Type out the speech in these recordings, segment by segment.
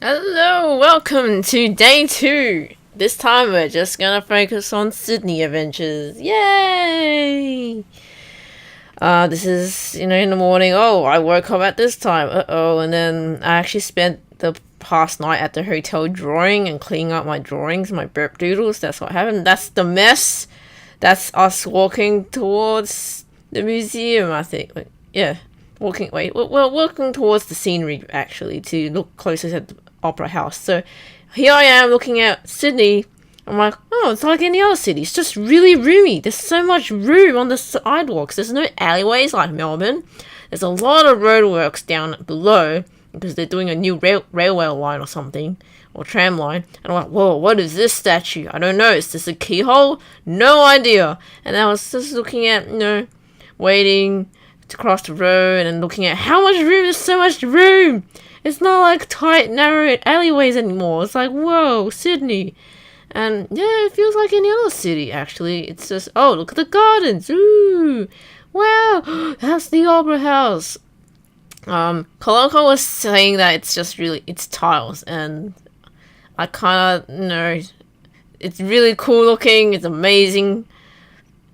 Hello, welcome to day 2. This time we're just gonna focus on Sydney adventures. Yay! This is, in the morning. Oh, I woke up at this time. Uh-oh. And then I actually spent the past night at the hotel drawing and cleaning up my drawings, my burp doodles. That's what happened. That's the mess. That's us walking towards the museum, I think. Yeah. Walking towards the scenery, actually, to look closer at the opera house. So here I am looking at Sydney. I'm like, oh, it's like any other city. It's just really roomy. There's so much room on the sidewalks. There's no alleyways like Melbourne. There's a lot of roadworks down below because they're doing a new railway line or something, or tram line. And I'm like, whoa, what is this statue? I don't know. Is this a keyhole? No idea. And I was just looking at, waiting to cross the road and looking at how much room. There's so much room. It's not like tight, narrow alleyways anymore. It's like, whoa, Sydney. And yeah, it feels like any other city, actually. It's just, oh, look at the gardens. Ooh, wow, that's the opera house. Kalonica was saying that it's tiles, and I kind of know it's really cool looking. It's amazing.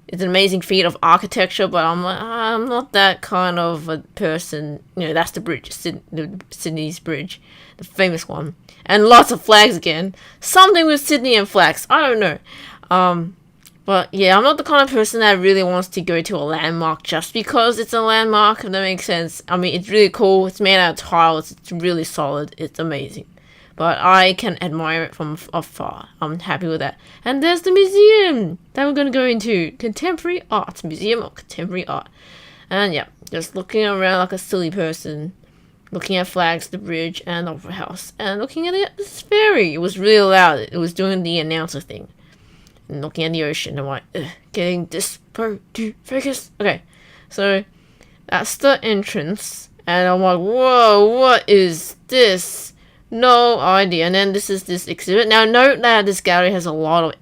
It's an amazing feat of architecture, but I'm not that kind of a person. That's the bridge, Sydney's bridge, the famous one, and lots of flags again. Something with Sydney and flags. I don't know. But yeah, I'm not the kind of person that really wants to go to a landmark just because it's a landmark. If that makes sense. I mean, it's really cool. It's made out of tiles. It's really solid. It's amazing. But I can admire it from afar. I'm happy with that. And there's the museum that we're going to go into. Contemporary Art. Museum of Contemporary Art. And yeah, just looking around like a silly person. Looking at flags, the bridge, and the opera house. And looking at this ferry. It was really loud. It was doing the announcer thing. And looking at the ocean. I'm like, getting this to focus. Okay, so that's the entrance. And I'm like, whoa, what is this? No idea. And then this is this exhibit. Now note that this gallery has a lot of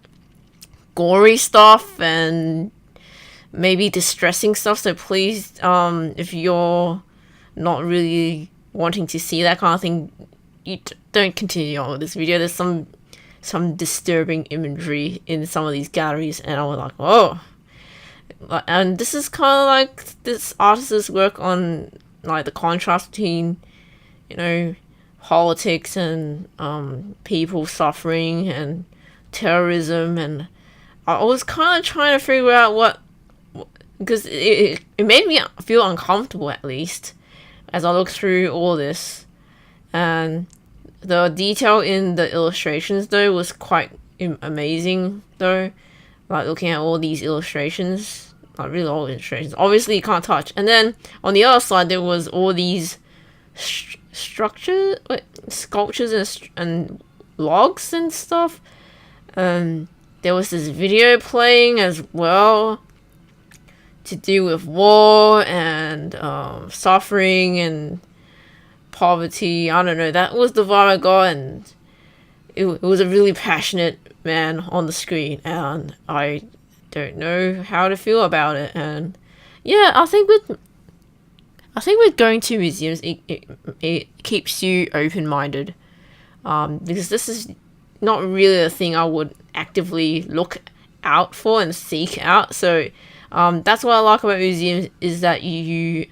gory stuff and maybe distressing stuff. So please, if you're not really wanting to see that kind of thing, you don't continue on with this video. There's some disturbing imagery in some of these galleries, and I was like, oh. And this is kind of like this artist's work on like the contrast between, politics and people suffering and terrorism, and I was kind of trying to figure out what, because it made me feel uncomfortable, at least as I looked through all this. And the detail in the illustrations though was quite amazing though, like looking at all these illustrations, like really all illustrations, obviously you can't touch. And then on the other side there was all these sculptures and logs and stuff. There was this video playing as well to do with war and suffering and poverty. I don't know, that was the vibe I got, and it was a really passionate man on the screen, and I don't know how to feel about it. And yeah, I think with going to museums, it keeps you open-minded, because this is not really a thing I would actively look out for and seek out. So that's what I like about museums, is that you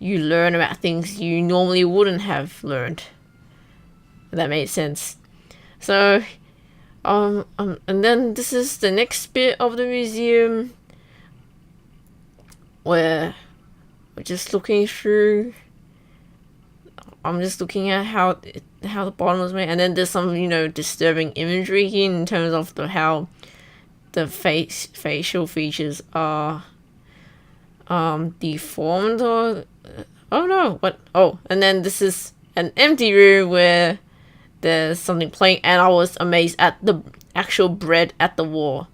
learn about things you normally wouldn't have learned. If that made sense. So and then this is the next bit of the museum where we're just looking through. I'm just looking at how the bottom was made, and then there's some disturbing imagery here in terms of how the facial features are deformed, or oh no, what? Oh, and then this is an empty room where there's something playing, and I was amazed at the actual bread at the wall.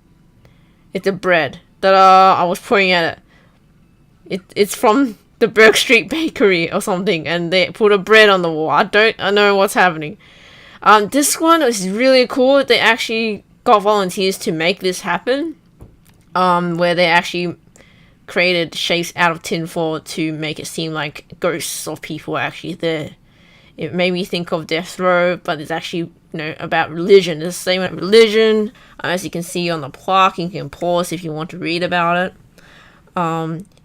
It's a bread that I was pointing at it. It's from the Burke Street Bakery or something, and they put a bread on the wall. I don't know what's happening. This one is really cool. They actually got volunteers to make this happen, where they actually created shapes out of tinfoil to make it seem like ghosts of people are actually there. It made me think of Death Row, but it's actually, about religion. It's the same with religion. As you can see on the plaque, you can pause if you want to read about it.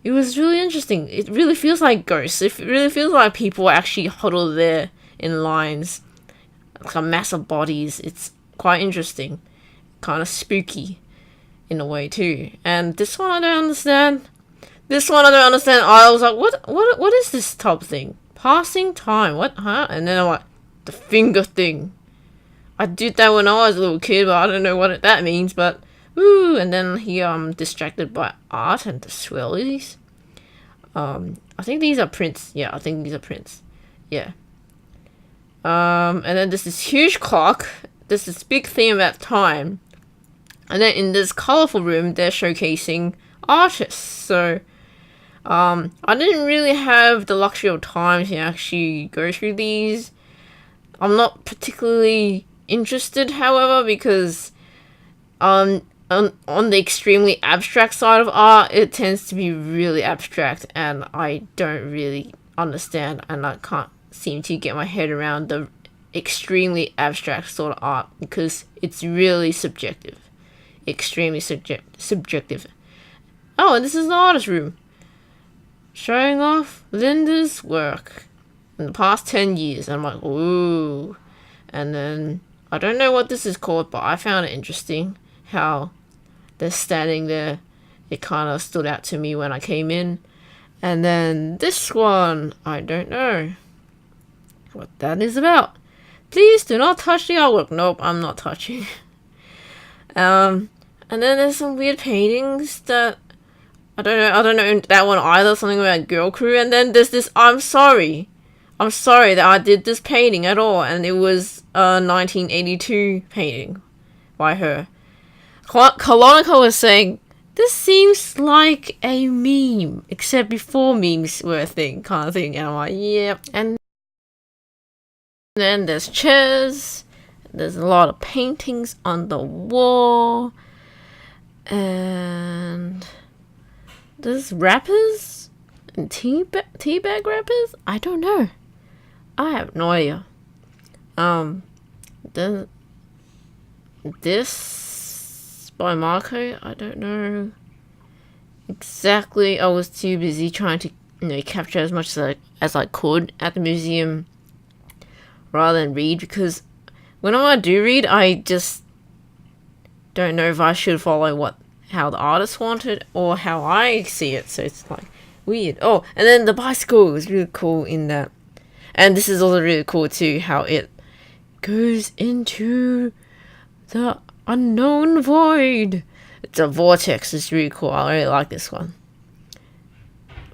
It was really interesting. It really feels like ghosts. It really feels like people actually huddled there in lines, like a mass of bodies. It's quite interesting, kind of spooky in a way too. And this one I don't understand. I was like, what is this type of thing? Passing time, what, huh? And then I'm like, the finger thing. I did that when I was a little kid, but I don't know what that means, but woo. And then he distracted by art and the swirlies. I think these are prints. Yeah, I think these are prints. Yeah. And then there's this huge clock. There's this big theme about time. And then in this colorful room, they're showcasing artists. So I didn't really have the luxury of time to actually go through these. I'm not particularly interested, however, because on the extremely abstract side of art, it tends to be really abstract, and I don't really understand, and I can't seem to get my head around the extremely abstract sort of art, because it's really subjective. Extremely subjective. Oh, and this is the artist room, showing off Linda's work in the past 10 years. I'm like, ooh. And then I don't know what this is called, but I found it interesting how they're standing there. It kind of stood out to me when I came in. And then this one, I don't know what that is about. Please do not touch the artwork. Nope, I'm not touching. And then there's some weird paintings that I don't know that one either, something about Girl Crew. And then there's this, I'm sorry that I did this painting at all, and it was a 1982 painting by her. Kalonica was saying, this seems like a meme, except before memes were a thing, kind of thing. And I'm like, yep. And then there's chairs, there's a lot of paintings on the wall, and there's rappers and teabag rappers. I don't know. I have no idea. Then this by Marco, I don't know exactly. I was too busy trying to capture as much as I could at the museum rather than read, because when I do read, I just don't know if I should follow how the artist wanted or how I see it. So it's like weird. Oh, and then the bicycle was really cool in that. And this is also really cool too, how it goes into the unknown void. It's a vortex. It's really cool. I really like this one.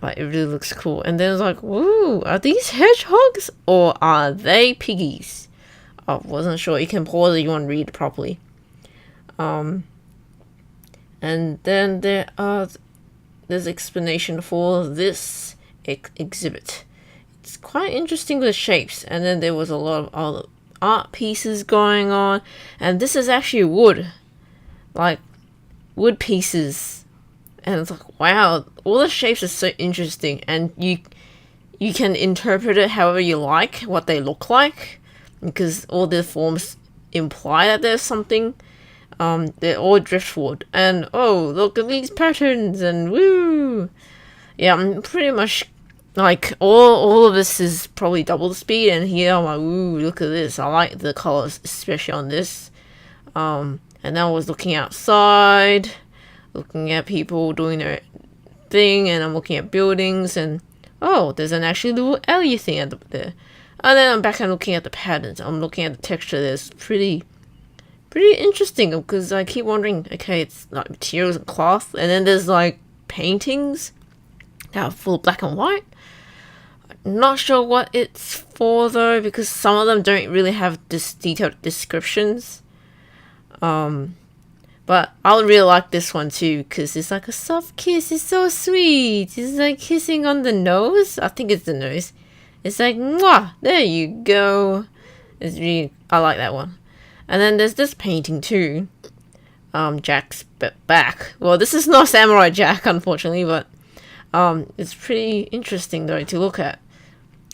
Like, it really looks cool. And then it's like, whoa, are these hedgehogs or are they piggies? I wasn't sure. You can pause if you want to read it properly. And then there's explanation for this exhibit. It's quite interesting with the shapes. And then there was a lot of other art pieces going on. And this is actually wood. Like, wood pieces. And it's like, wow, all the shapes are so interesting. And you can interpret it however you like, what they look like. Because all the forms imply that there's something. They're all driftwood. And, oh, look at these patterns. And woo! Yeah, I'm pretty much, like, all of this is probably double the speed. And here I'm like, ooh, look at this. I like the colors, especially on this. And then I was looking outside, looking at people doing their thing, and I'm looking at buildings, and oh, there's an actually little alley thing there. And then I'm back and looking at the patterns. I'm looking at the texture. There's pretty interesting, because I keep wondering, okay, it's like materials and cloth, and then there's like paintings that are full of black and white. I'm not sure what it's for though, because some of them don't really have this detailed descriptions. But I would really like this one too, because it's like a soft kiss. It's so sweet. It's like kissing on the nose. I think it's the nose. It's like, mwah, there you go. It's really, I like that one. And then there's this painting too. Jack's back. Well, this is not Samurai Jack, unfortunately, but it's pretty interesting though to look at.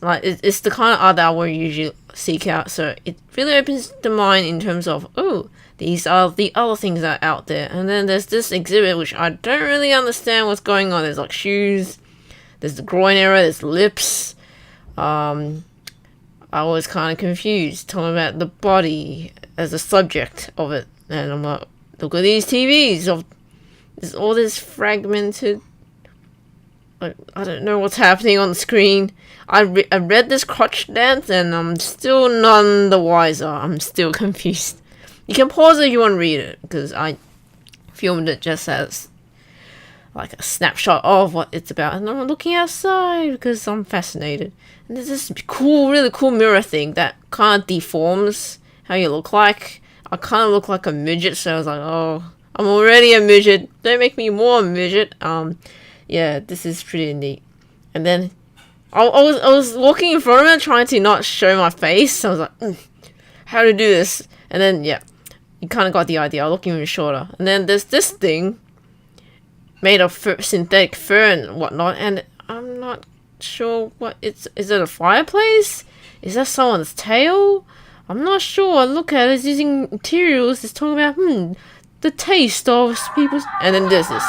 like it's the kind of art that I will usually seek out. So it really opens the mind in terms of, oh, these are the other things that are out there. And then there's this exhibit which I don't really understand what's going on. There's like shoes, there's the groin area, there's lips. I was kind of confused, talking about the body as a subject of it. And I'm like, look at these TVs of there's all this fragmented. Like, I don't know what's happening on the screen. I read this crotch dance and I'm still none the wiser. I'm still confused. You can pause if you want to read it, because I filmed it just as like a snapshot of what it's about, and I'm looking outside because I'm fascinated. And there's this cool, really cool mirror thing that kind of deforms how you look like. I kind of look like a midget, so I was like, oh, I'm already a midget. Don't make me more a midget. Yeah, this is pretty neat. And then I was walking in front of it, trying to not show my face. I was like, how to do this? And then yeah, you kind of got the idea. I look even shorter. And then there's this thing made of synthetic fur and whatnot, and I'm not sure what it's. Is it a fireplace? Is that someone's tail? I'm not sure. Look at it. It's using materials. It's talking about the taste of people's. And then there's this.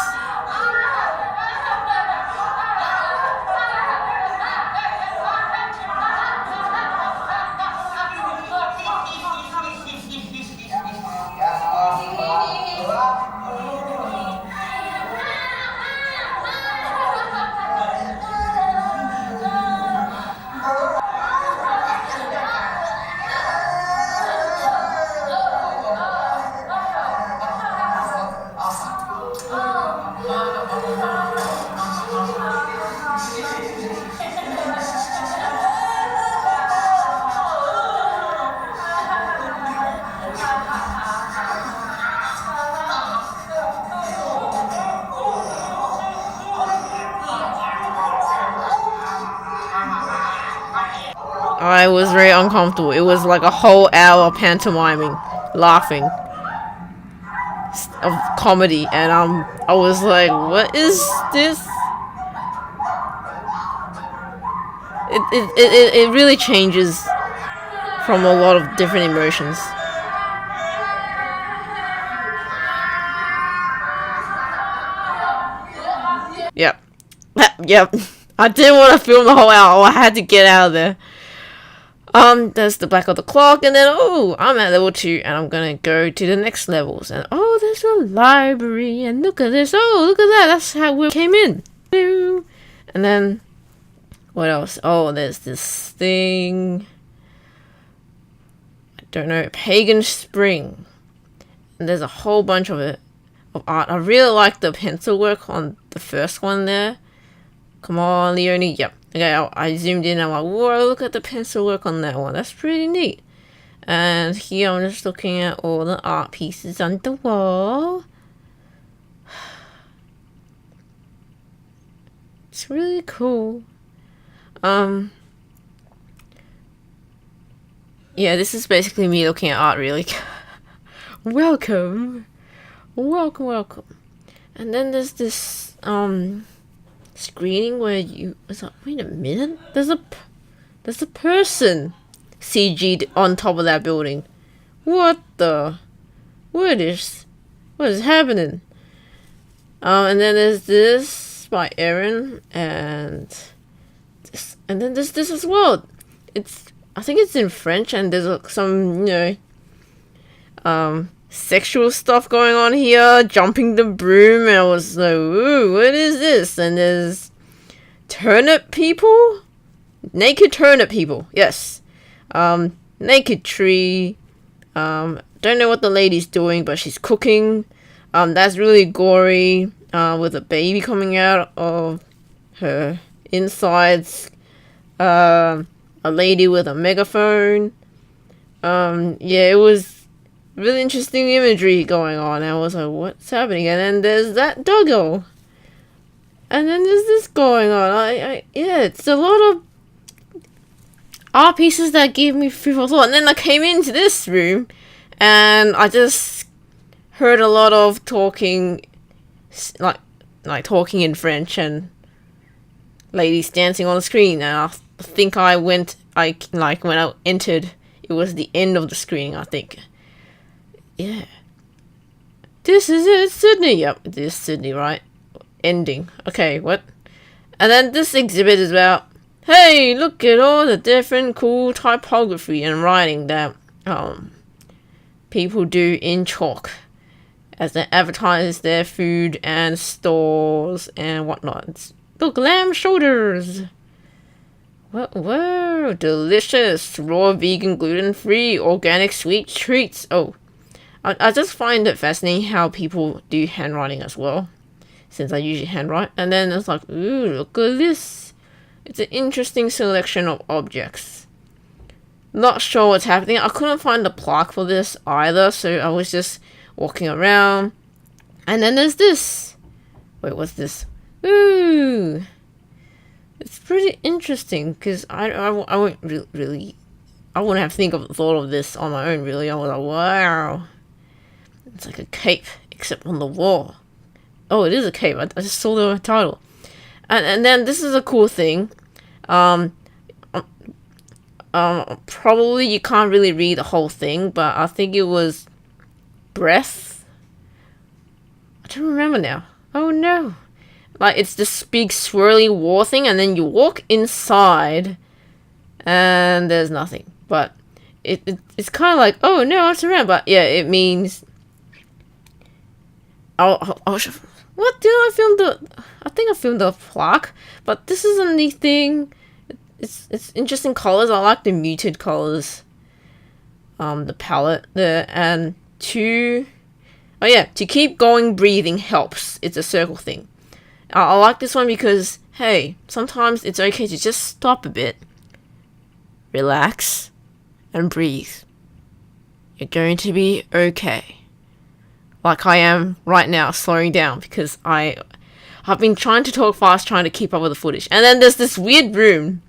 I was very uncomfortable. It was like a whole hour pantomiming, laughing, of comedy, and I was like, what is this? It really changes from a lot of different emotions. Yep. Yep. I didn't want to film the whole hour. I had to get out of there. There's the back of the clock, and then, oh, I'm at level 2, and I'm gonna go to the next levels, and oh, there's a library, and look at this, oh, look at that, that's how we came in. And then, what else? Oh, there's this thing, I don't know, Pagan Spring, and there's a whole bunch of it, of art. I really like the pencil work on the first one there. Come on, Leonie, yep. Okay, I zoomed in and I'm like, whoa, look at the pencil work on that one. That's pretty neat. And here I'm just looking at all the art pieces on the wall. It's really cool. Yeah, this is basically me looking at art, really. Welcome. Welcome. And then there's this, screening where you was like, wait a minute, there's a person CG'd on top of that building. What is happening? And then there's this by Aaron, and then there's this as well. I think it's in French, and there's some sexual stuff going on here, jumping the broom, and I was like, ooh, what is this? And there's turnip people? Naked turnip people, yes. Naked tree. Don't know what the lady's doing, but she's cooking. That's really gory, with a baby coming out of her insides. A lady with a megaphone. Yeah, it was really interesting imagery going on. I was like, what's happening? And then there's that doggo. And then there's this going on. Yeah, it's a lot of art pieces that give me food for thought. And then I came into this room, and I just heard a lot of talking, like talking in French, and ladies dancing on the screen. And think when I entered, it was the end of the screening, I think. Yeah. This is it, Sydney. Yep, it is Sydney, right? Ending. Okay, what? And then this exhibit is about, hey, look at all the different cool typography and writing that people do in chalk as they advertise their food and stores and whatnot. Look, lamb shoulders. Whoa, delicious, raw, vegan, gluten-free, organic sweet treats. Oh, I just find it fascinating how people do handwriting as well, since I usually handwrite. And then it's like, ooh, look at this. It's an interesting selection of objects. Not sure what's happening. I couldn't find a plaque for this either, so I was just walking around. And then there's this. Wait, what's this? Ooh. It's pretty interesting, because I won't really... I wouldn't have thought of this on my own, really. I was like, wow. It's like a cape, except on the wall. Oh, it is a cape. I just saw the title. And then this is a cool thing. Probably you can't really read the whole thing, but I think it was breath. I don't remember now. Oh no. Like, it's this big swirly wall thing, and then you walk inside, and there's nothing. But it's kind of like, oh no, it's around. But yeah, it means... What did I film I think I filmed the plaque, but this is a neat thing. It's interesting colors. I like the muted colors. The palette there, and to keep going, breathing helps. It's a circle thing. I like this one because, hey, sometimes it's okay to just stop a bit, relax, and breathe. You're going to be okay. Like I am right now, slowing down because I've been trying to talk fast, trying to keep up with the footage. And then there's this weird room,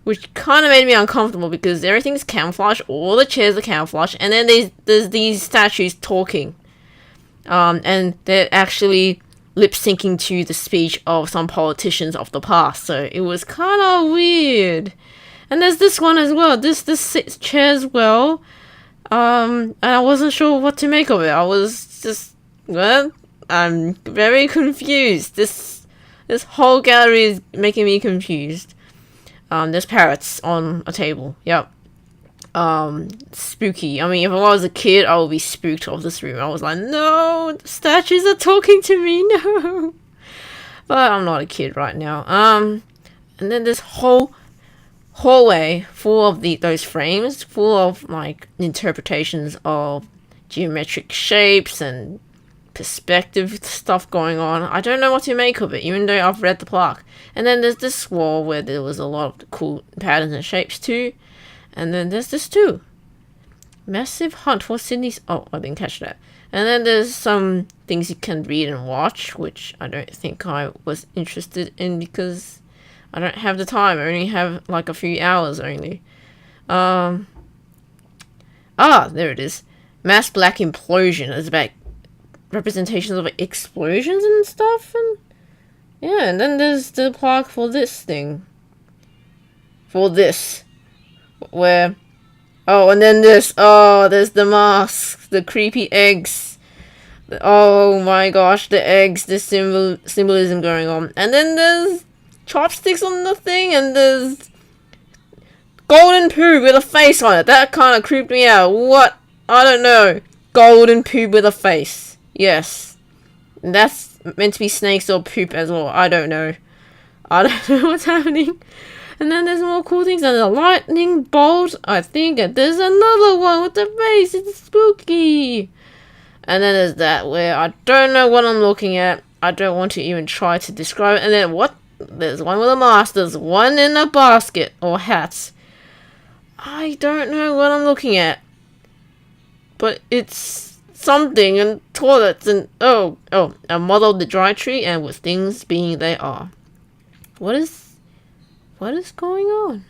which kind of made me uncomfortable because everything's camouflage, all the chairs are camouflage, and then there's these statues talking. And they're actually lip-syncing to the speech of some politicians of the past, so it was kind of weird. And there's this one as well, this chair as well. And I wasn't sure what to make of it. I was just, well, I'm very confused. This whole gallery is making me confused. There's parrots on a table. Yep. Spooky. I mean, if I was a kid, I would be spooked of this room. I was like, no, the statues are talking to me, no. But I'm not a kid right now. And then this whole hallway full of those frames, full of like interpretations of geometric shapes and perspective stuff going on. I don't know what to make of it, even though I've read the plaque. And then there's this wall where there was a lot of cool patterns and shapes too. And then there's this too. Massive hunt for Sydney's... Oh, I didn't catch that. And then there's some things you can read and watch, which I don't think I was interested in because I don't have the time. I only have like a few hours only. There it is. Mass Black Implosion. It's about representations of explosions and stuff. And yeah, and then there's the plaque for this thing. For this. Where... Oh, and then this. Oh, there's the masks. The creepy eggs. Oh my gosh, the eggs. The symbolism going on. And then there's chopsticks on the thing. And there's golden poo with a face on it. That kind of creeped me out. What? I don't know. Golden poo with a face. Yes. And that's meant to be snakes or poop as well. I don't know. I don't know what's happening. And then there's more cool things. And a lightning bolt, I think. And there's another one with the face. It's spooky. And then there's that where I don't know what I'm looking at. I don't want to even try to describe it. And then what? There's one with a mask. There's one in a basket or hats. I don't know what I'm looking at. But it's something and toilets and a model of the dry tree and with things being they are. What is going on?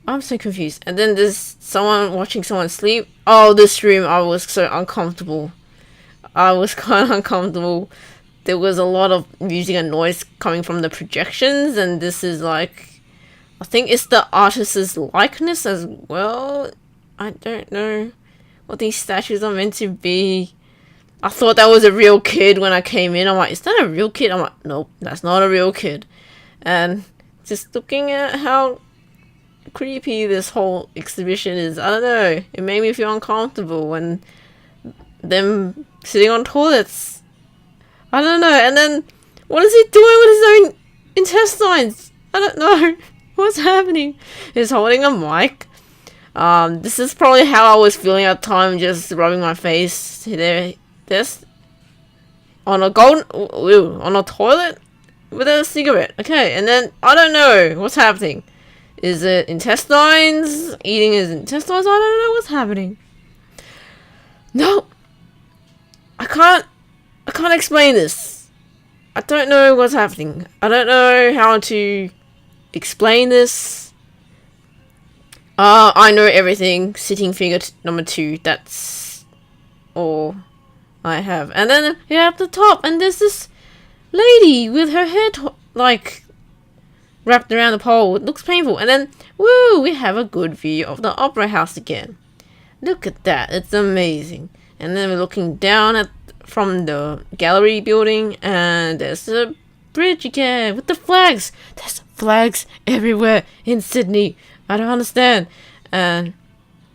I'm so confused. And then there's someone watching someone sleep. Oh, this room, I was so uncomfortable. I was kind of uncomfortable. There was a lot of music and noise coming from the projections, and this is like I think it's the artist's likeness as well. I don't know what these statues are meant to be. I thought that was a real kid when I came in. I'm like, is that a real kid? I'm like, nope, that's not a real kid. And just looking at how creepy this whole exhibition is, I don't know, it made me feel uncomfortable when them sitting on toilets. I don't know. And then what is he doing with his own intestines? I don't know what's happening. He's holding a mic. This is probably how I was feeling at the time, just rubbing my face there. This on a toilet with a cigarette. Okay, and then I don't know what's happening. Is it intestines? Eating his intestines? I don't know what's happening. No, I can't explain this. I don't know what's happening. I don't know how to explain this. I know everything. Sitting figure number 2. That's all I have. And then here at the top, and there's this lady with her hair like wrapped around the pole. It looks painful. And then, woo, we have a good view of the opera house again. Look at that. It's amazing. And then we're looking down from the gallery building, and there's a bridge again with the flags. There's flags everywhere in Sydney. I don't understand. And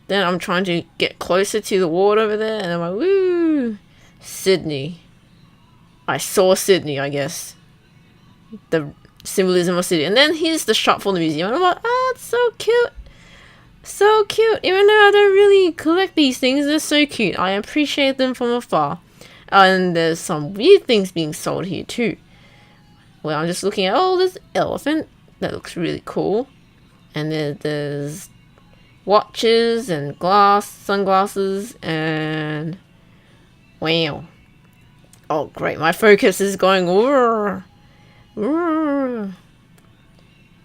then I'm trying to get closer to the water over there, and I'm like, woo, Sydney. I saw Sydney, I guess. The symbolism of Sydney. And then here's the shop for the museum. And I'm like, oh, it's so cute. So cute. Even though I don't really collect these things, they're so cute. I appreciate them from afar. And there's some weird things being sold here too. Well, I'm just looking at, oh, this elephant. That looks really cool. And then there's watches and sunglasses, and wow. Oh, great. My focus is going over.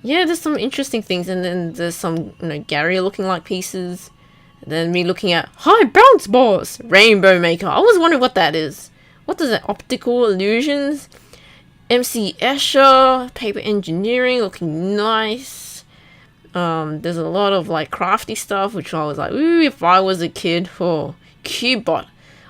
Yeah, there's some interesting things, and then there's some, Gary looking like pieces. And then me looking at high bounce balls, rainbow maker. I was wondering what that is. What is that? Optical illusions, MC Escher, paper engineering, looking nice. There's a lot of like crafty stuff, which I was like, ooh, if I was a kid. Oh, Cubot.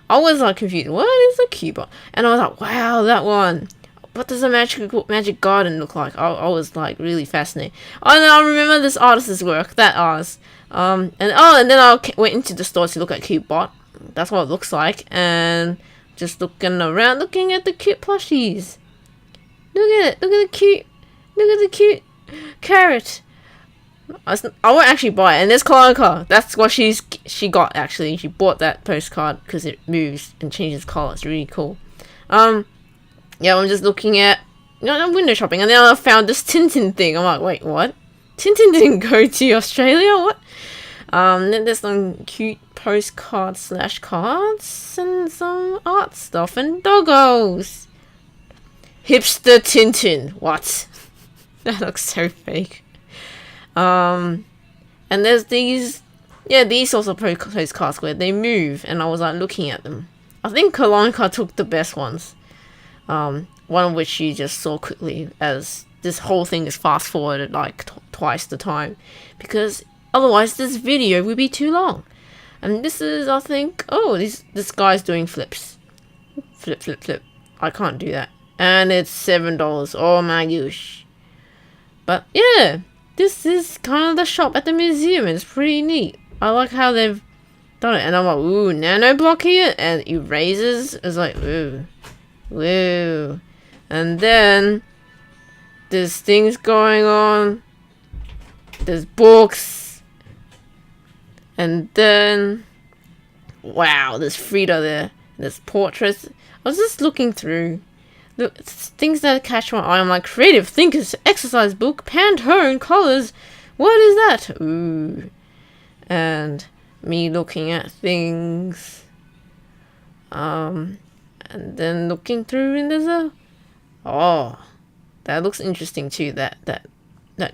I was like confused. What is a Cubot? And I was like, wow, that one. What does a magic garden look like? I was like really fascinated. Oh no, I remember this artist's work. That artist. And then I went into the store to look at Cubot. That's what it looks like. And just looking around, looking at the cute plushies. Look at it. Look at the cute carrot. I won't actually buy it. And there's Kalonica. That's what she got actually. She bought that postcard because it moves and changes color. It's really cool. Yeah, I'm just looking at I'm window shopping, and then I found this Tintin thing. I'm like, wait, what? Tintin didn't go to Australia? What? Then there's some cute postcards / cards and some art stuff and doggos. Hipster Tintin. What? That looks so fake. And there's these sorts of postcards where they move, and I was like looking at them. I think Kalonica took the best ones. One of which you just saw quickly, as this whole thing is fast forwarded like twice the time, because otherwise this video would be too long. And this is, I think, this guy's doing flips. Flip. I can't do that. And it's $7. Oh my gosh. But yeah, this is kind of the shop at the museum. It's pretty neat. I like how they've done it. And I'm like, ooh, nano block here, and erasers. It's like, ooh. Woo. And then there's things going on. There's books. And then wow, there's Frida there. There's portraits. I was just looking through. Look, things that catch my eye. I'm like, creative thinkers exercise book, Pantone colors. What is that? Ooh. And me looking at things. And then looking through, and there's that looks interesting too, that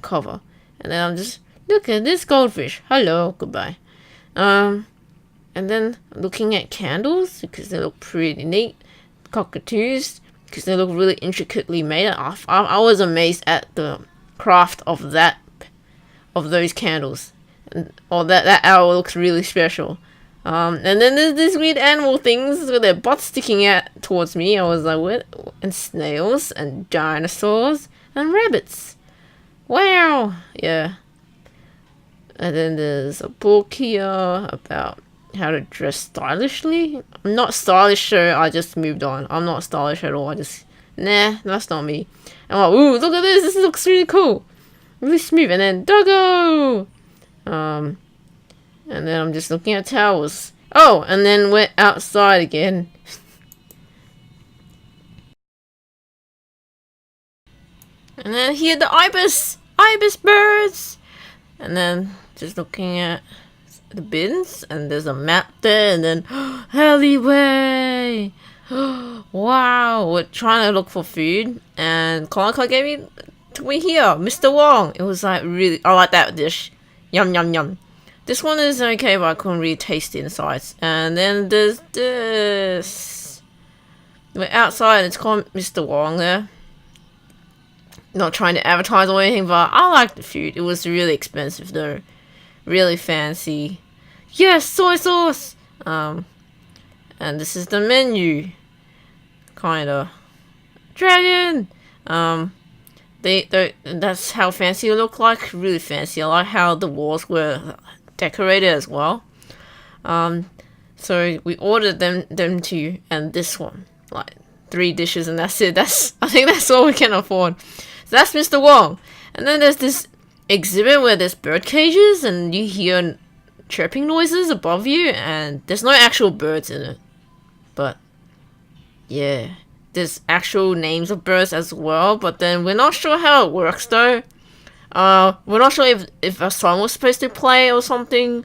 cover. And then I'm just, look at this goldfish. Hello, goodbye. And then looking at candles, because they look pretty neat. Cockatoos, because they look really intricately made. I was amazed at the craft of that of those candles. Or that owl looks really special. And then there's these weird animal things with their butts sticking out towards me. I was like, what? And snails and dinosaurs and rabbits. Wow. Yeah. And then there's a book here about how to dress stylishly. I'm not stylish, so I just moved on. I'm not stylish at all. I just, nah, that's not me. I'm like, ooh, look at this. This looks really cool. Really smooth. And then doggo. And then I'm just looking at towels. Oh, and then we're outside again. And then here the ibis birds. And then just looking at the bins, and there's a map there, and then alleyway. Wow, we're trying to look for food, and Kalonica took me here, Mr. Wong. It was like really, I like that dish. Yum yum yum. This one is okay, but I couldn't really taste the insides. And then there's this. We're outside. It's called Mr. Wong there. Not trying to advertise or anything, but I like the food. It was really expensive though, really fancy. Yes, soy sauce. And this is the menu. Kinda. Dragon. That's how fancy it looked like. Really fancy. I like how the walls were decorated as well. So we ordered them two and this one, like 3 dishes, and that's it. I think that's all we can afford. So that's Mr. Wong. And then there's this exhibit where there's bird cages and you hear chirping noises above you, and there's no actual birds in it, but yeah, there's actual names of birds as well, but then we're not sure how it works though. We're not sure if a song was supposed to play or something.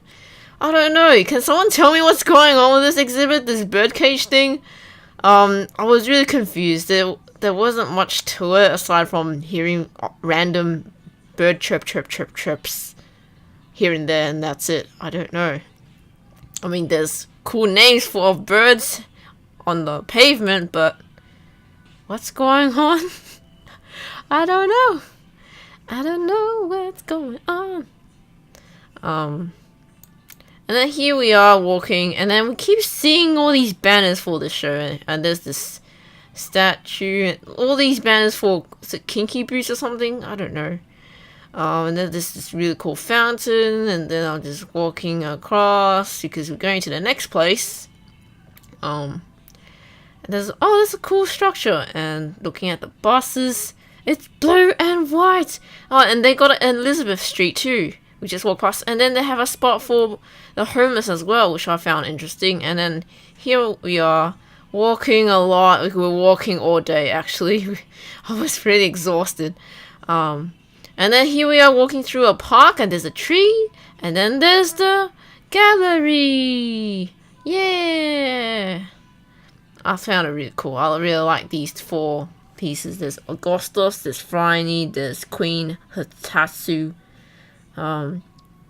I don't know. Can someone tell me what's going on with this exhibit, this birdcage thing? I was really confused. There wasn't much to it aside from hearing random bird chirps here and there, and that's it. I don't know. I mean, there's cool names for birds on the pavement, but what's going on? I don't know. I don't know what's going on. And then here we are walking, and then we keep seeing all these banners for the show, and there's this statue, and all these banners for, is it Kinky Boots or something? I don't know. And then there's this really cool fountain, and then I'm just walking across because we're going to the next place. And there's a cool structure, and looking at the buses, it's blue and white. Oh, and they got it in Elizabeth Street too. We just walked past, and then they have a spot for the homeless as well, which I found interesting. And then here we are walking a lot. We were walking all day actually. I was pretty exhausted. And then here we are walking through a park, and there's a tree, and then there's the gallery. Yeah. I found it really cool. I really like these 4 pieces. There's Augustus, there's Phryne, there's Queen Hatatsu.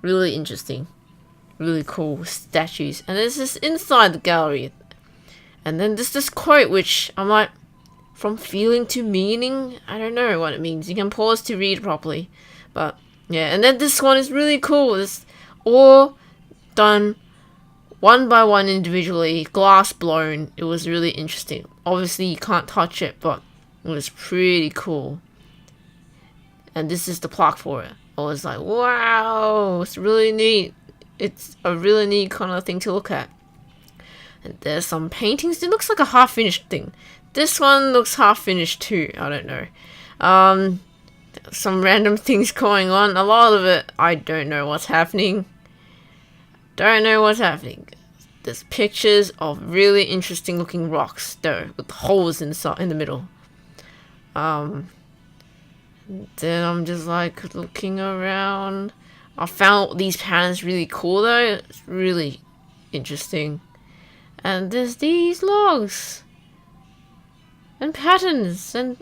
Really interesting. Really cool statues. And there's this inside the gallery. And then there's this quote, which I'm like, from feeling to meaning? I don't know what it means. You can pause to read properly. But yeah, and then this one is really cool. It's all done one by one individually, glass blown. It was really interesting. Obviously you can't touch it, but it was pretty cool. And this is the plaque for it. I was like, wow, it's really neat. It's a really neat kind of thing to look at. And there's some paintings. It looks like a half-finished thing. This one looks half-finished too. I don't know. Some random things going on. A lot of it, I don't know what's happening. Don't know what's happening. There's pictures of really interesting looking rocks though, with holes inside in the middle. Then I'm just like looking around. I found these patterns really cool though. It's really interesting. And there's these logs and patterns, and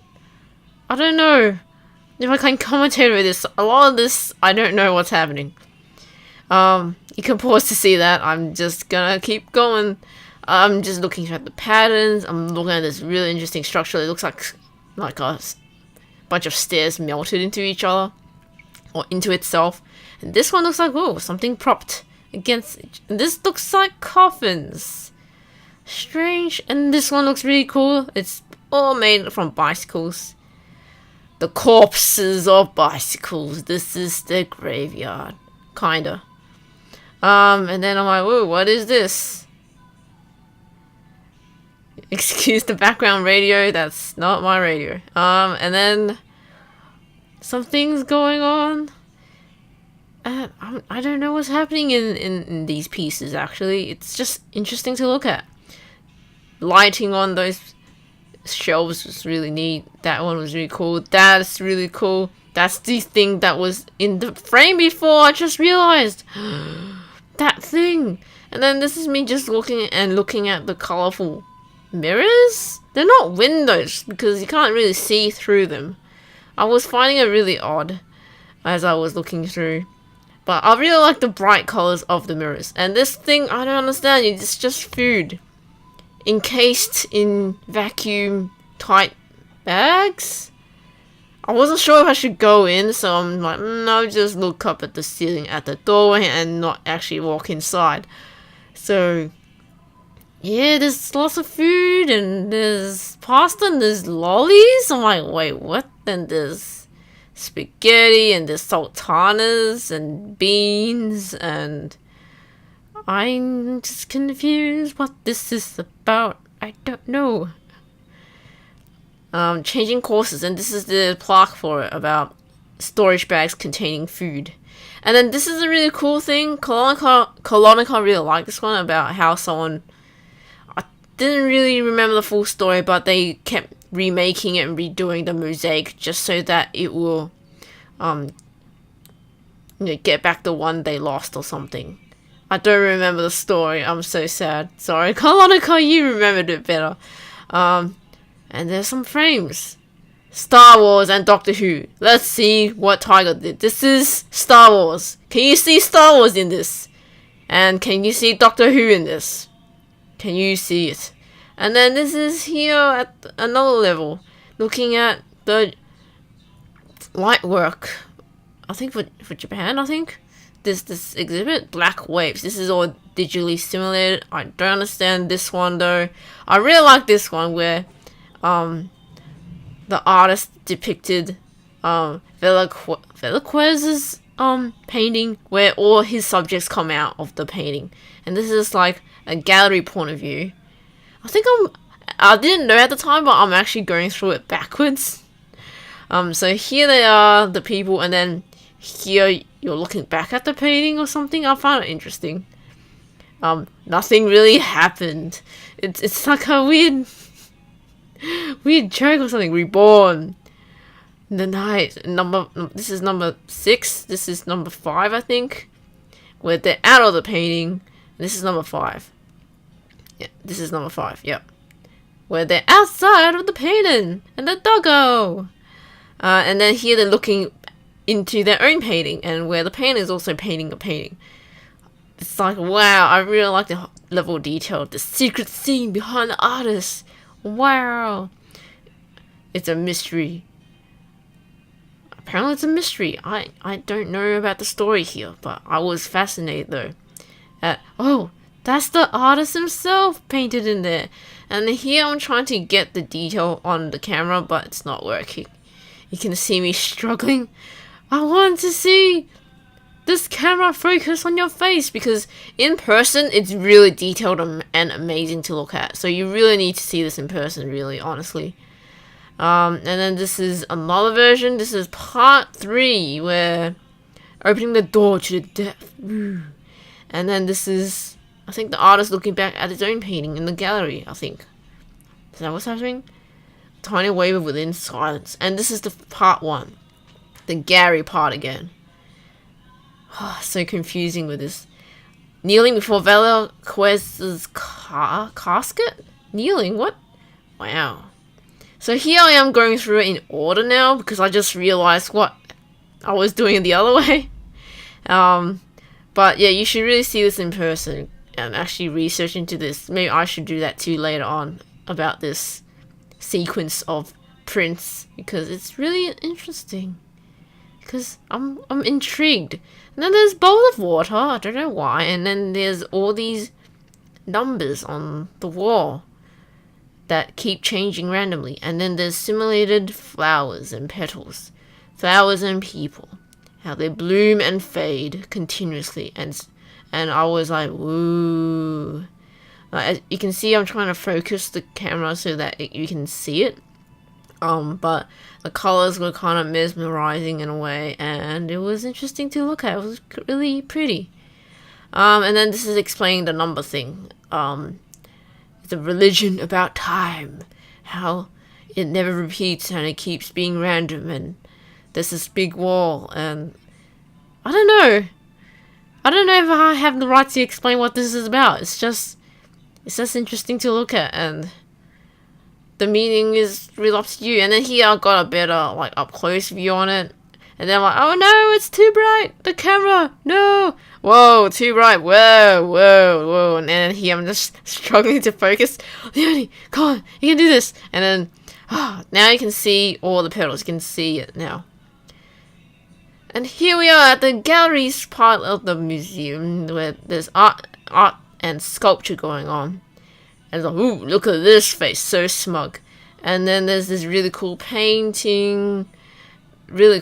I don't know if I can commentate over this. A lot of this, I don't know what's happening. You can pause to see that. I'm just gonna keep going. I'm just looking at the patterns. I'm looking at this really interesting structure. It looks like a bunch of stairs melted into each other or into itself. And this one looks like, oh, something propped against it. And this looks like coffins. Strange. And this one looks really cool. It's all made from bicycles. The corpses of bicycles. This is the graveyard. Kinda. And then I'm like, whoa, what is this? Excuse the background radio, that's not my radio. And then something's going on. I don't know what's happening in these pieces, actually. It's just interesting to look at. Lighting on those shelves was really neat. That one was really cool. That's really cool. That's the thing that was in the frame before. I just realized. That thing. And then this is me just looking at the colorful mirrors. They're not windows because you can't really see through them. I was finding it really odd as I was looking through. But I really like the bright colors of the mirrors. And this thing, I don't understand. It's just food. Encased in vacuum tight bags. I wasn't sure if I should go in, so I'm like, no, just look up at the ceiling at the doorway and not actually walk inside. So, yeah, there's lots of food, and there's pasta, and there's lollies. I'm like, wait, what? Then there's spaghetti, and there's sultanas, and beans, and I'm just confused what this is about. I don't know. Changing courses, and this is the plaque for it about storage bags containing food. And then this is a really cool thing. Kalonica really liked this one about how someone, I didn't really remember the full story, but they kept remaking it and redoing the mosaic just so that it will get back the one they lost or something. I don't remember the story. I'm so sad. Sorry, Kalonica, you remembered it better. And there's some frames. Star Wars and Doctor Who. Let's see what Tiger did. This is Star Wars. Can you see Star Wars in this? And can you see Doctor Who in this? Can you see it? And then this is here at another level. Looking at the light work. I think for Japan, I think. This exhibit, Black Waves. This is all digitally simulated. I don't understand this one though. I really like this one where the artist depicted Velazquez's painting where all his subjects come out of the painting, and this is like a gallery point of view. I didn't know at the time, but I'm actually going through it backwards. So here they are, the people, and then here you're looking back at the painting or something. I found it interesting. Nothing really happened. It's like a weird joke or something. Reborn. The night. This is number 6. This is number 5, I think. Where they're out of the painting. This is number 5. Yeah, this is number 5. Yep. Where they're outside of the painting. And the doggo. And then here they're looking into their own painting. And where the painter is also painting a painting. It's like, wow, I really like the level of detail. The secret scene behind the artist. Wow. It's a mystery. Apparently it's a mystery. I don't know about the story here, but I was fascinated though. Oh, that's the artist himself painted in there. And here I'm trying to get the detail on the camera, but it's not working. You can see me struggling. I want to see this camera focus on your face, because in person it's really detailed and amazing to look at. So you really need to see this in person, really, honestly. And then this is another version. This is part 3, where opening the door to the depth. And then this is, I think, the artist looking back at his own painting in the gallery, I think. Is that what's happening? Tiny wave within silence. And this is the part 1. The Gary part again. Oh, so confusing with this. Kneeling before Velazquez's casket? Kneeling? What? Wow. So here I am going through it in order now, because I just realized what I was doing the other way. But yeah, you should really see this in person and actually research into this. Maybe I should do that too later on about this sequence of prints, because it's really interesting. because I'm intrigued. And then there's a bowl of water, I don't know why, and then there's all these numbers on the wall that keep changing randomly, and then there's simulated flowers and petals, flowers and people, how they bloom and fade continuously, and I was like, woo. As you can see, I'm trying to focus the camera so that you can see it. But the colors were kind of mesmerizing in a way, and it was interesting to look at. It was really pretty. And then this is explaining the number thing. It's a religion about time, how it never repeats and it keeps being random, and there's this big wall, and I don't know if I have the right to explain what this is about. It's just interesting to look at, and the meaning is really up to you. And then here I got a better, like, up close view on it, and then I'm like, oh no, it's too bright, the camera, no, whoa, too bright, whoa, and then here I'm just struggling to focus. Leonie, come on, you can do this. And then now you can see all the petals, you can see it now. And here we are at the galleries part of the museum, where there's art and sculpture going on. And it's like, ooh, look at this face, so smug. And then there's this really cool painting, really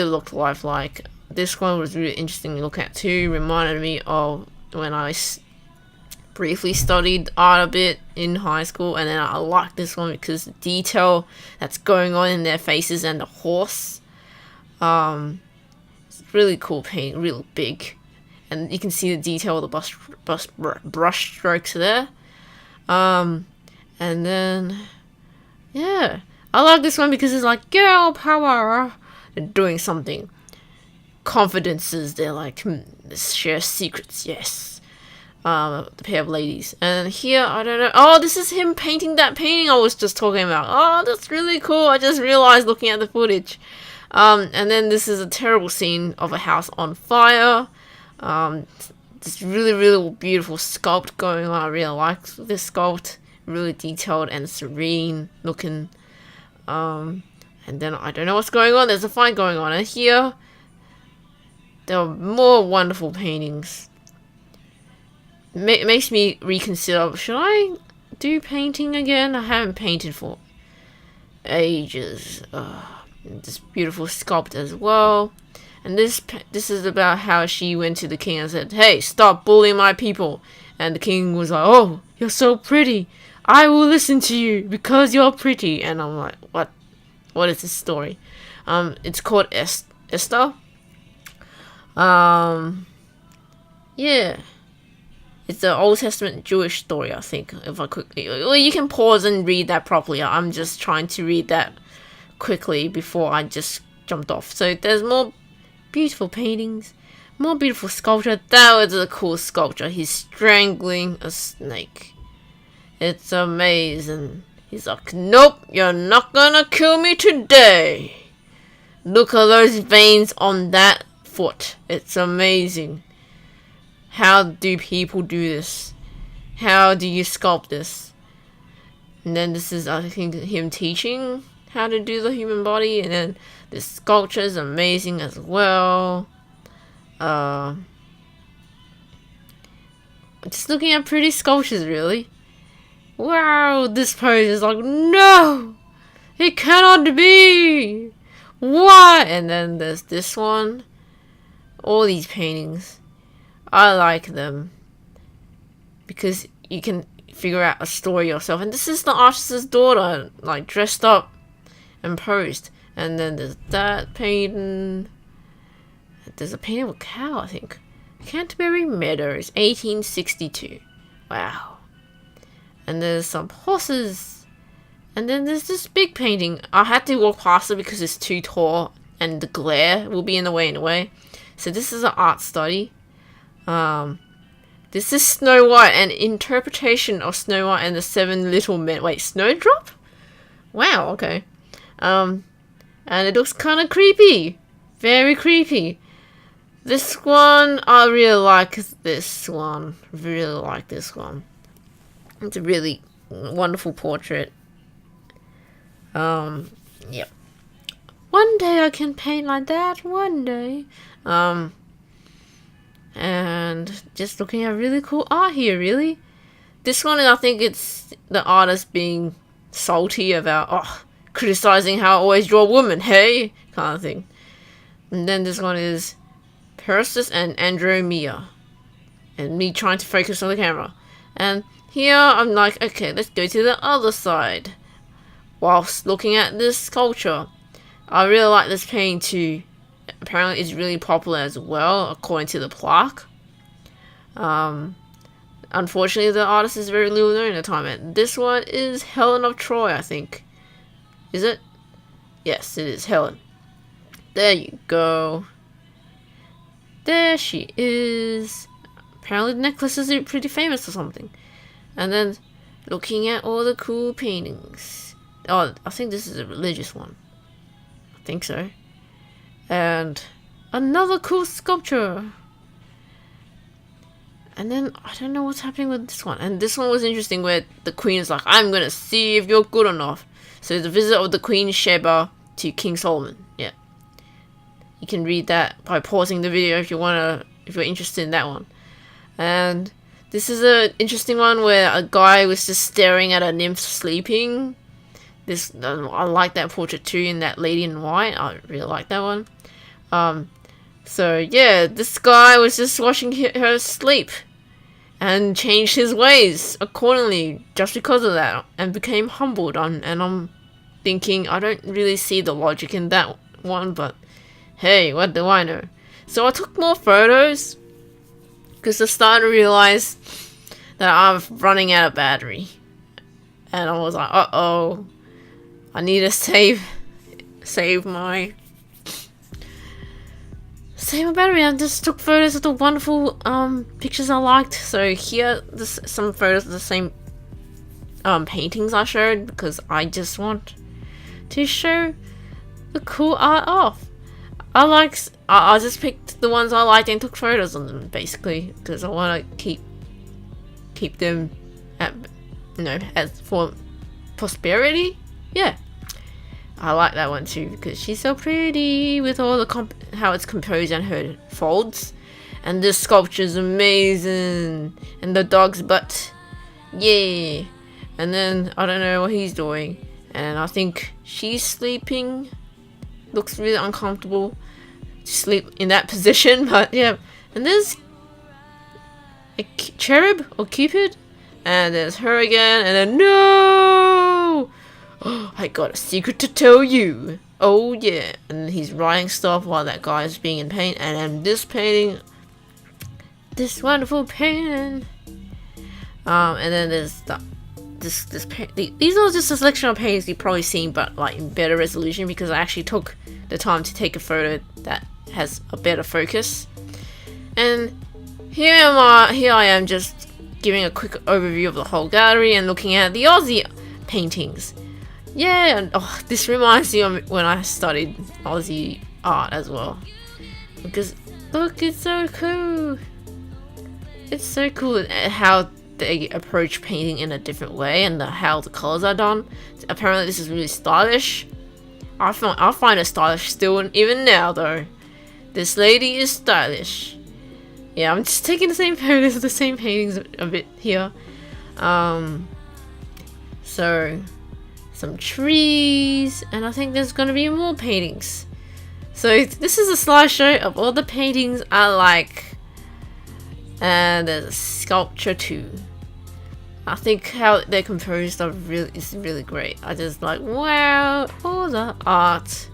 looked lifelike. This one was really interesting to look at too, reminded me of when I briefly studied art a bit in high school, and then I liked this one because the detail that's going on in their faces and the horse. It's really cool paint, real big, and you can see the detail of the brush strokes there. And then yeah, I like this one because it's like girl power. They're doing something. Confidences. They're like share secrets. Yes. The pair of ladies. And here, I don't know. Oh, this is him painting that painting I was just talking about. Oh, that's really cool. I just realized looking at the footage. And then this is a terrible scene of a house on fire. This really beautiful sculpt going on. I really like this sculpt. Really detailed and serene looking. And then I don't know what's going on. There's a fight going on. And here, there are more wonderful paintings. It makes me reconsider, should I do painting again? I haven't painted for ages. This beautiful sculpt as well. And this is about how she went to the king and said, hey, stop bullying my people. And the king was like, oh, you're so pretty. I will listen to you because you're pretty. And I'm like, what? What is this story? It's called Esther. Yeah. It's an Old Testament Jewish story, I think. If I quickly, well, you can pause and read that properly. I'm just trying to read that quickly before I just jumped off. So there's more beautiful paintings, more beautiful sculpture. That was a cool sculpture. He's strangling a snake. It's amazing. He's like, nope, you're not gonna kill me today. Look at those veins on that foot. It's amazing. How do people do this? How do you sculpt this? And then this is, I think, him teaching how to do the human body. And then this sculpture is amazing as well. Just looking at pretty sculptures, really. Wow, this pose is like, no! It cannot be! Why? And then there's this one. All these paintings. I like them because you can figure out a story yourself. And this is the artist's daughter, like, dressed up and posed. And then there's that painting. There's a painting of a cow, I think. Canterbury Meadows, 1862. Wow. And there's some horses. And then there's this big painting. I had to walk past it because it's too tall and the glare will be in the way. So this is an art study. This is Snow White, an interpretation of Snow White and the Seven Little Men. Wait, Snowdrop? Wow, okay. And it looks kind of creepy. Very creepy. This one, I really like this one. Really like this one. It's a really wonderful portrait. Yep. one day I can paint like that, one day. And just looking at really cool art here, really. This one, I think it's the artist being salty about, criticizing how I always draw women, hey? Kind of thing. And then this one is Persis and Andromeda. And me trying to focus on the camera. And here, I'm like, okay, let's go to the other side. Whilst looking at this sculpture, I really like this painting too. Apparently it's really popular as well, according to the plaque. Unfortunately, the artist is very little known at the time. And this one is Helen of Troy, I think. Is it? Yes, it is Helen. There you go. There she is. Apparently the necklace is pretty famous or something. And then looking at all the cool paintings. Oh, I think this is a religious one. I think so. And another cool sculpture. And then I don't know what's happening with this one. And this one was interesting where the queen is like, I'm gonna see if you're good enough. So the visit of the Queen Sheba to King Solomon. Yeah. You can read that by pausing the video if you're interested in that one. And this is an interesting one where a guy was just staring at a nymph sleeping. I like that portrait too, in that lady in white. I really like that one. So yeah, this guy was just watching her sleep and changed his ways accordingly just because of that, and became humbled. And I'm thinking, I don't really see the logic in that one, but hey, what do I know? So I took more photos because I started to realize that I'm running out of battery, and I was like, uh-oh, I need to save my battery. I just took photos of the wonderful pictures I liked. So here, some photos of the same paintings I showed, because I just want to show the cool art off. I just picked the ones I liked and took photos of them, basically, because I want to keep them as for prosperity. Yeah. I like that one too, because she's so pretty with all the how it's composed and her folds. And this sculpture is amazing. And the dog's butt. Yeah. And then I don't know what he's doing. And I think she's sleeping. Looks really uncomfortable to sleep in that position. But yeah. And there's a cherub or Cupid. And there's her again. And then no! I got a secret to tell you. Oh yeah. And he's writing stuff while that guy is being in pain. And then this painting, this wonderful painting. And then there's these are just a selection of paintings you've probably seen, but like in better resolution, because I actually took the time to take a photo that has a better focus. And here I am just giving a quick overview of the whole gallery and looking at the Aussie paintings. Yeah, and this reminds me of when I studied Aussie art as well. Because look, it's so cool. It's so cool how they approach painting in a different way, and how the colors are done. Apparently this is really stylish. I find it stylish still, even now though. This lady is stylish. Yeah, I'm just taking the same photos of the same paintings a bit here. So some trees, and I think there's gonna be more paintings. So this is a slideshow of all the paintings I like. And there's a sculpture too. I think how they're composed is really great. I just like, wow, all the art.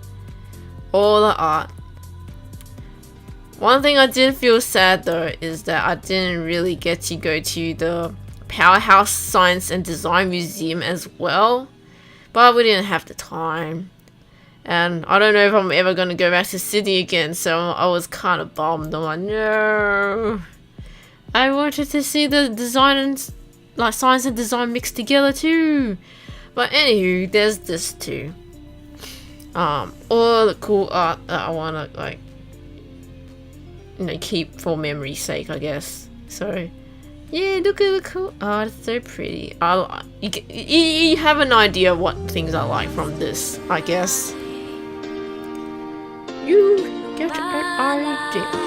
All the art. One thing I did feel sad though is that I didn't really get to go to the Powerhouse Science and Design Museum as well. But we didn't have the time. And I don't know if I'm ever going to go back to Sydney again, so I was kind of bummed. I'm like, no. I wanted to see the design and like science and design mixed together too. But anywho, there's this too. All the cool art that I want to like, keep for memory's sake, I guess. So yeah, look at the cool art. It's so pretty. You have an idea of what things I like from this, I guess. get an idea.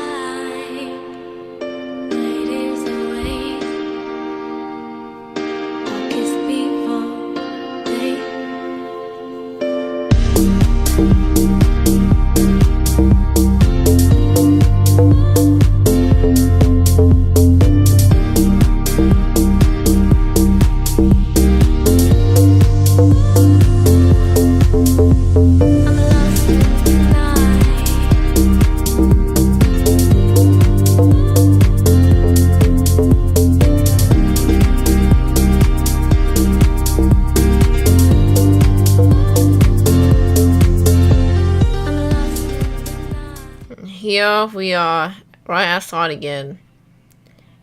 Here we are, right outside again,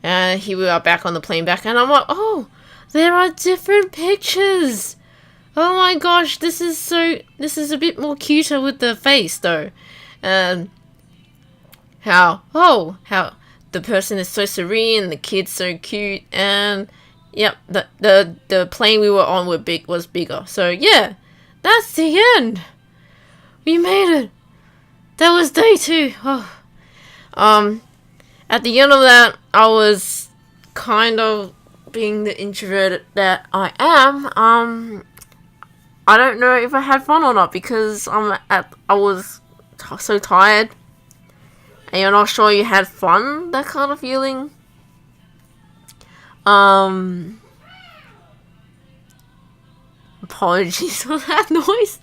and here we are back on the plane back, and I'm like, oh, there are different pictures. Oh my gosh, this is a bit more cuter with the face though, and how the person is so serene, the kid's so cute, and yep, the plane we were on was bigger. So yeah, that's the end. We made it. That was day 2. Oh. At the end of that, I was kind of being the introvert that I am. I don't know if I had fun or not because I was so tired, and you're not sure you had fun. That kind of feeling. Apologies for that noise.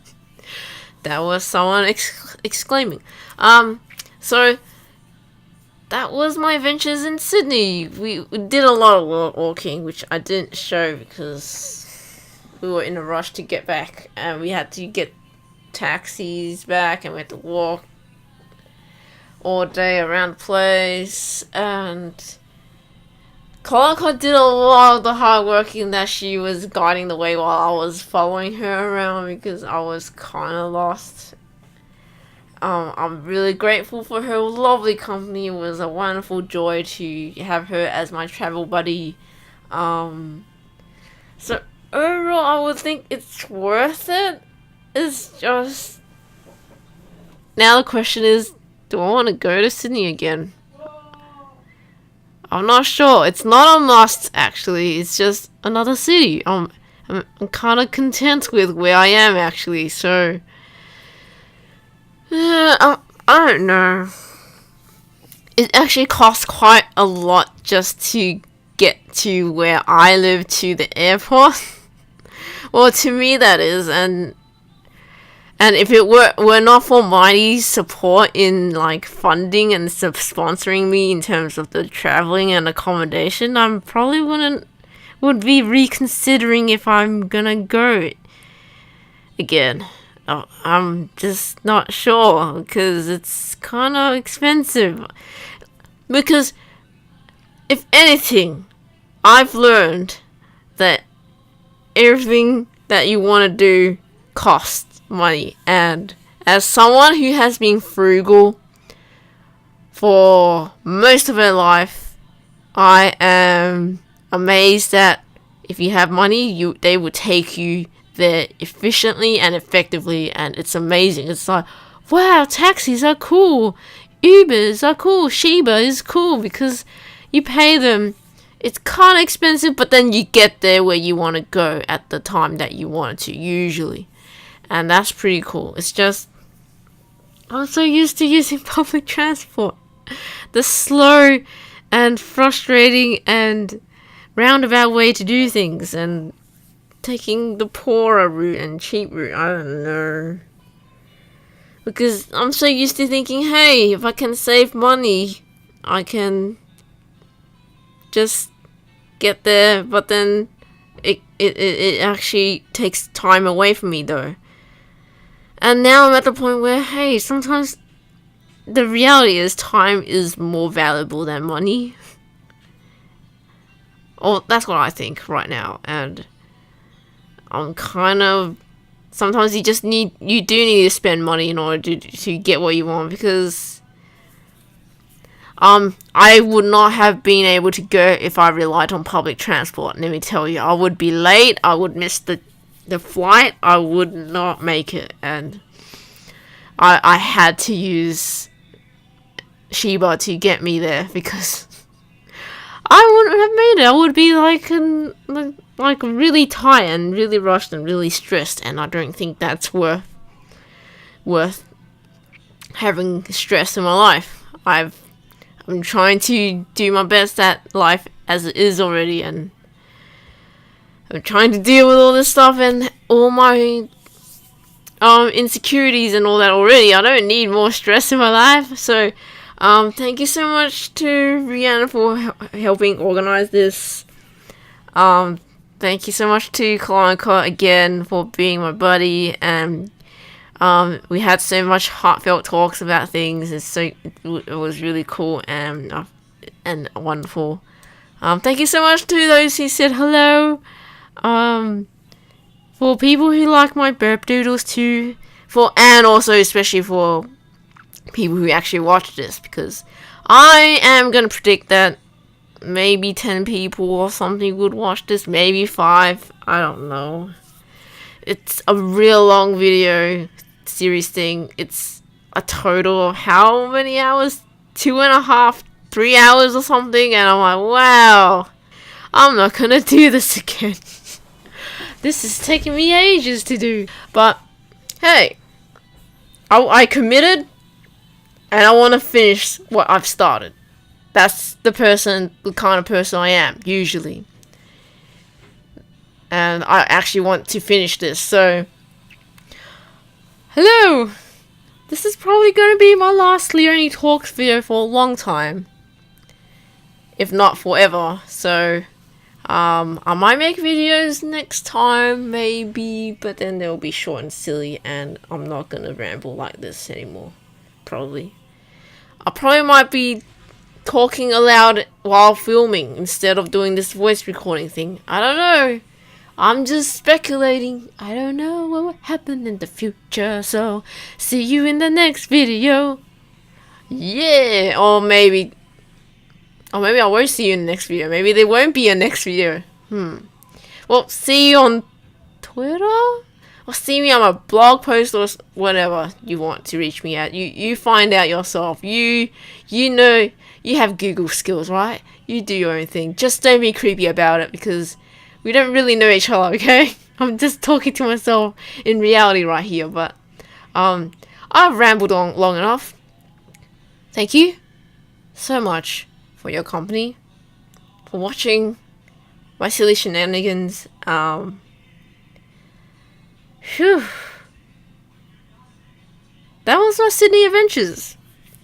That was someone exclaiming. So that was my adventures in Sydney. We did a lot of walking, which I didn't show because we were in a rush to get back, and we had to get taxis back, and we had to walk all day around the place. And Kalonica did a lot of the hard working that she was guiding the way while I was following her around because I was kind of lost. I'm really grateful for her lovely company. It was a wonderful joy to have her as my travel buddy. So overall, I would think it's worth it. It's just... Now the question is, do I want to go to Sydney again? I'm not sure. It's not a must, actually. It's just another city. I'm kind of content with where I am, actually. So, yeah, I don't know. It actually costs quite a lot just to get to where I live to the airport. Well, to me that is, and if it were not for Mighty's support in like funding and sponsoring me in terms of the traveling and accommodation, I probably would be reconsidering if I'm gonna go again. I'm just not sure because it's kind of expensive. Because if anything, I've learned that everything that you want to do costs money, and as someone who has been frugal for most of her life, I am amazed that if you have money, they will take you there efficiently and effectively, and it's amazing. It's like, wow, taxis are cool, Ubers are cool, Shiba is cool because you pay them. It's kind of expensive, but then you get there where you want to go at the time that you want to, usually. And that's pretty cool. It's just, I'm so used to using public transport. The slow and frustrating and roundabout way to do things, and taking the poorer route and cheap route, I don't know. Because I'm so used to thinking, hey, if I can save money, I can just get there, but then it actually takes time away from me though. And now I'm at the point where, hey, sometimes the reality is time is more valuable than money. Or that's what I think right now. And I'm kind of... Sometimes you do need to spend money in order to get what you want, because I would not have been able to go if I relied on public transport. Let me tell you, I would be late, I would miss the flight, I would not make it, and I had to use Sheba to get me there, because I wouldn't have made it. I would be like really tired and really rushed and really stressed, and I don't think that's worth having stress in my life. I'm trying to do my best at life as it is already, and I'm trying to deal with all this stuff and all my insecurities and all that already. I don't need more stress in my life. So thank you so much to Rihanna for helping organize this. Thank you so much to Kalonica again for being my buddy, and we had so much heartfelt talks about things. It was really cool and wonderful. Thank you so much to those who said hello. For people who like my burp doodles too, and also especially for people who actually watch this, because I am gonna predict that maybe 10 people or something would watch this, maybe 5, I don't know. It's a real long video series thing. It's a total of how many hours? 2.5, 3 hours or something, and I'm like, wow, I'm not gonna do this again. This is taking me ages to do. But hey, I committed, and I want to finish what I've started. That's the kind of person I am, usually. And I actually want to finish this, so hello! This is probably going to be my last LeonieTalks video for a long time. If not forever, so I might make videos next time, maybe, but then they'll be short and silly, and I'm not gonna ramble like this anymore. Probably. I probably might be talking aloud while filming instead of doing this voice recording thing. I don't know. I'm just speculating. I don't know what will happen in the future, so see you in the next video. Yeah, or maybe I won't see you in the next video. Maybe there won't be a next video. Well, see you on Twitter? Or see me on a blog post or whatever you want to reach me at. You find out yourself. You know, you have Google skills, right? You do your own thing. Just don't be creepy about it, because we don't really know each other, okay? I'm just talking to myself in reality right here, but I've rambled on long enough. Thank you so much for your company, for watching my silly shenanigans. Phew. That was my Sydney adventures.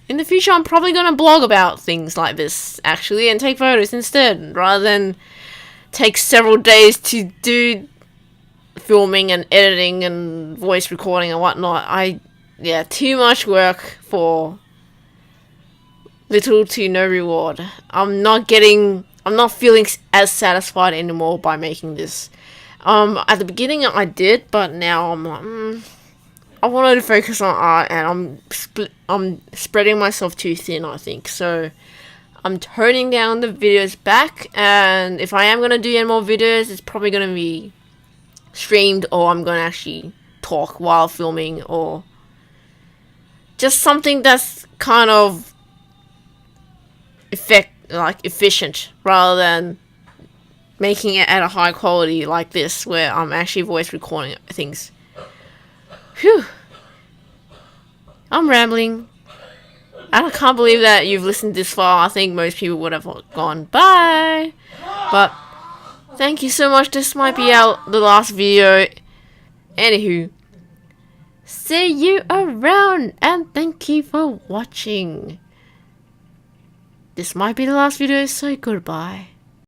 In the future, I'm probably going to blog about things like this, actually, and take photos instead, rather than take several days to do filming and editing and voice recording and whatnot. Too much work for little to no reward. I'm not feeling as satisfied anymore by making this. At the beginning I did, but now I'm like, I wanted to focus on art, and I'm spreading myself too thin, I think. So I'm toning down the videos back, and if I am gonna do any more videos, it's probably gonna be streamed, or I'm gonna actually talk while filming, or just something that's kind of efficient, rather than making it at a high quality like this, where I'm actually voice recording things. Phew. I'm rambling. I can't believe that you've listened this far. I think most people would have gone bye. But thank you so much. This might be the last video. Anywho, see you around, and thank you for watching. This might be the last video, so goodbye.